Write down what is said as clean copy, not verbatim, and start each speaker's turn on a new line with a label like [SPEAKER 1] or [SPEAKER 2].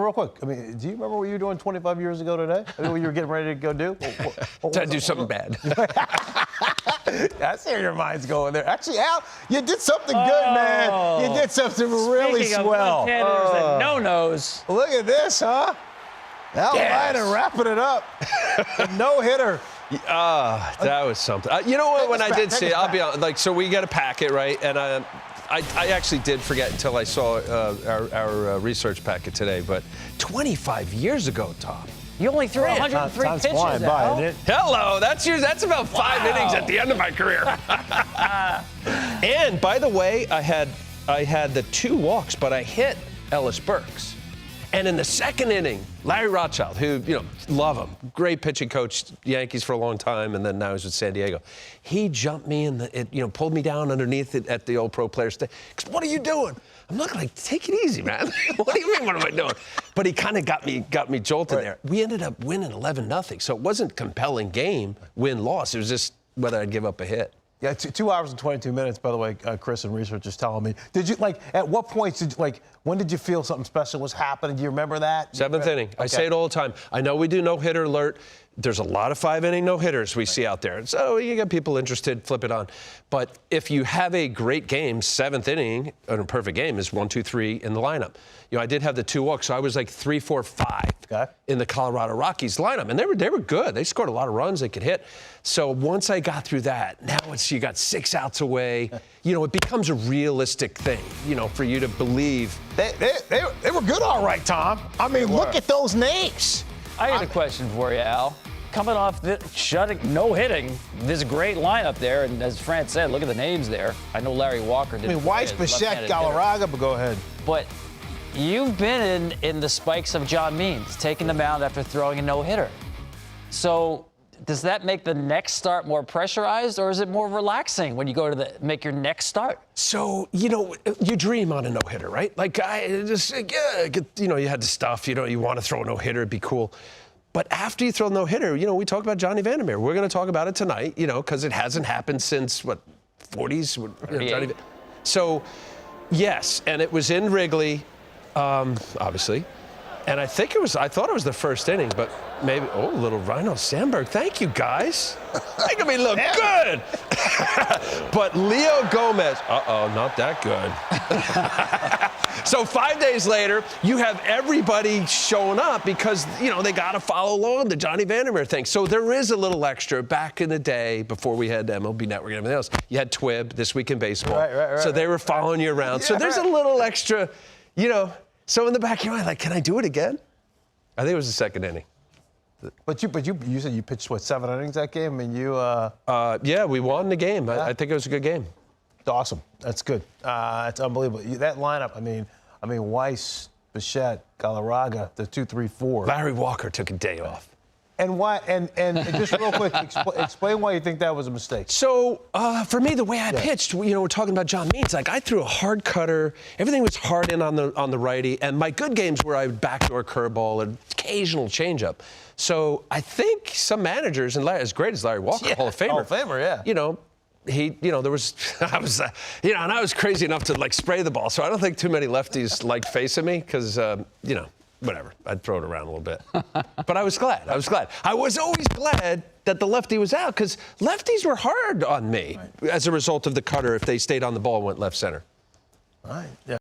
[SPEAKER 1] real quick, I mean, do you remember what you were doing 25 years ago today? I mean, what you were getting ready to go do?
[SPEAKER 2] To do something bad.
[SPEAKER 1] I see where your mind's going there. Actually, Al, you did something good, man. You did something really
[SPEAKER 3] Speaking
[SPEAKER 1] swell.
[SPEAKER 3] Of left-handers and no-nos.
[SPEAKER 1] Look at this, huh? Al Leiter wrapping it up. No-hitter.
[SPEAKER 2] That was something. You know what? When I did see it, I'll be honest. Like, so we got a packet, right? And I actually did forget until I saw our research packet today. But 25 years ago, Tom.
[SPEAKER 3] You only threw 103
[SPEAKER 1] time's
[SPEAKER 3] pitches.
[SPEAKER 1] flying by, isn't it?
[SPEAKER 2] Hello, that's about 5 innings at the end of my career. And by the way, I had the 2 walks, but I hit Ellis Burks. And in the second inning, Larry Rothschild, who, love him, great pitching coach, Yankees for a long time, and then now he's with San Diego. He jumped me pulled me down underneath it at the old pro player stage. What are you doing? I'm not like, take it easy, man. What do you mean, what am I doing? But he kind of got me jolted there. We ended up winning 11-0, so it wasn't a compelling game, win-loss. It was just whether I'd give up a hit.
[SPEAKER 1] Yeah, 2 hours and 22 minutes, by the way, Chris and researchers telling me. Did you, at what point when did you feel something special was happening? Do you remember that?
[SPEAKER 2] 7th inning. Okay. I say it all the time. I know we do no-hitter alert. There's a lot of 5-inning no-hitters we see out there. So you get people interested, flip it on. But if you have a great game, 7th inning, and a perfect game is 1, 2, 3 in the lineup. I did have the 2 walks, so I was like 3, 4, 5 in the Colorado Rockies lineup. And they were good. They scored a lot of runs they could hit. So once I got through that, now you got 6 outs away. It becomes a realistic thing, for you to believe.
[SPEAKER 1] They were good all right, Tom. I mean, look at those names.
[SPEAKER 3] I got a question for you, Al. Coming off no-hitting, this great lineup there, and as Fran said, look at the names there. I know Larry Walker did.
[SPEAKER 1] Weiss, Bichette, Galarraga, but go ahead.
[SPEAKER 3] But you've been in the spikes of John Means, taking the mound after throwing a no-hitter. So does that make the next start more pressurized, or is it more relaxing when you go to make your next start? So,
[SPEAKER 2] you dream on a no-hitter, right? Like, you had the stuff, you want to throw a no-hitter, it'd be cool. But after you throw a no-hitter, we talk about Johnny Vandermeer. We're going to talk about it tonight, because it hasn't happened since, 40s? So, yes, and it was in Wrigley, obviously. And I thought it was the first inning, but maybe, little Rhino Sandberg. Thank you, guys. Making me look good. But Leo Gomez, not that good. So 5 days later, you have everybody showing up because, they got to follow along the Johnny Vandermeer thing. So there is a little extra. Back in the day, before we had MLB Network and everything else, you had TWIB, This Week in Baseball. Right, so they were following you around. So there's a little extra, So in the back of your mind, like, can I do it again? I think it was the second inning.
[SPEAKER 1] But you said you pitched 7 innings that game, and you.
[SPEAKER 2] Yeah, we won the game.
[SPEAKER 1] Yeah.
[SPEAKER 2] I think it was a good game.
[SPEAKER 1] It's awesome. That's good. It's unbelievable. That lineup. I mean, Weiss, Bichette, Galarraga, the 2, 3, 4.
[SPEAKER 2] Larry Walker took a day off.
[SPEAKER 1] And why? And just real quick, explain why you think that was a mistake.
[SPEAKER 2] So for me, the way I pitched, we're talking about John Means. Like, I threw a hard cutter. Everything was hard in on the righty. And my good games were I would backdoor curveball and occasional changeup. So I think some managers, and as great as Larry Walker, Hall of Famer.
[SPEAKER 1] Hall of Famer, yeah.
[SPEAKER 2] There was, and I was crazy enough to spray the ball. So I don't think too many lefties liked facing me because, whatever. I'd throw it around a little bit. But I was glad. I was always glad that the lefty was out because lefties were hard on me as a result of the cutter if they stayed on the ball and went left center.
[SPEAKER 1] All right. Yeah.